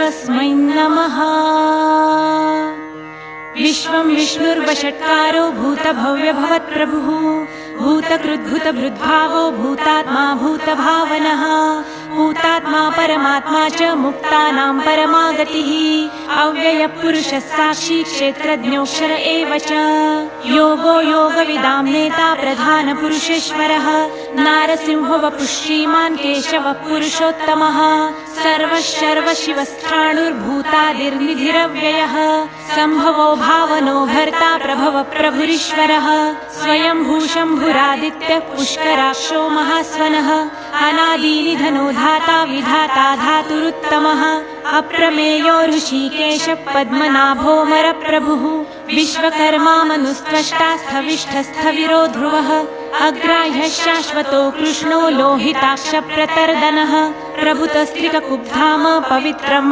तस्मै नमः। विश्वं विष्णुर्वषट्कारो भूतभव्यभवत्प्रभुः भूतकृद्भुतभृद्भावो भूतात्मा भूतभावनः भूतात्मा परमात्मा च मुक्तानां परमागतिः अव्ययपुरुषः साक्षी क्षेत्रज्ञोऽक्षर एव च योगो योगविदां नेता प्रधानपुरुषेश्वरः नारसिंहो वपुः श्रीमान् केशवः पुरुषोत्तमः सर्वशिवस्थाणुर्भूतादिर्निधिरव्ययः सम्भवो भावनो भर्ता प्रभव प्रभुरीश्वरः स्वयंभू शम्भुरादित्यः पुष्कराक्षो महास्वनः अनादिनिधनो धाता विधाता धातुरुत्तमः अप्रमेयो ऋषिकेशः पद्मनाभोऽमरप्रभुः विश्वकर्मा मनुस्त्वष्टा स्थविष्ठस्थविरो ध्रुवः अग्राह्यः शाश्वतो कृष्णो लोहिताक्षप्रतर्दनः प्रभुतस्त्रिककुब्धाम पवित्रं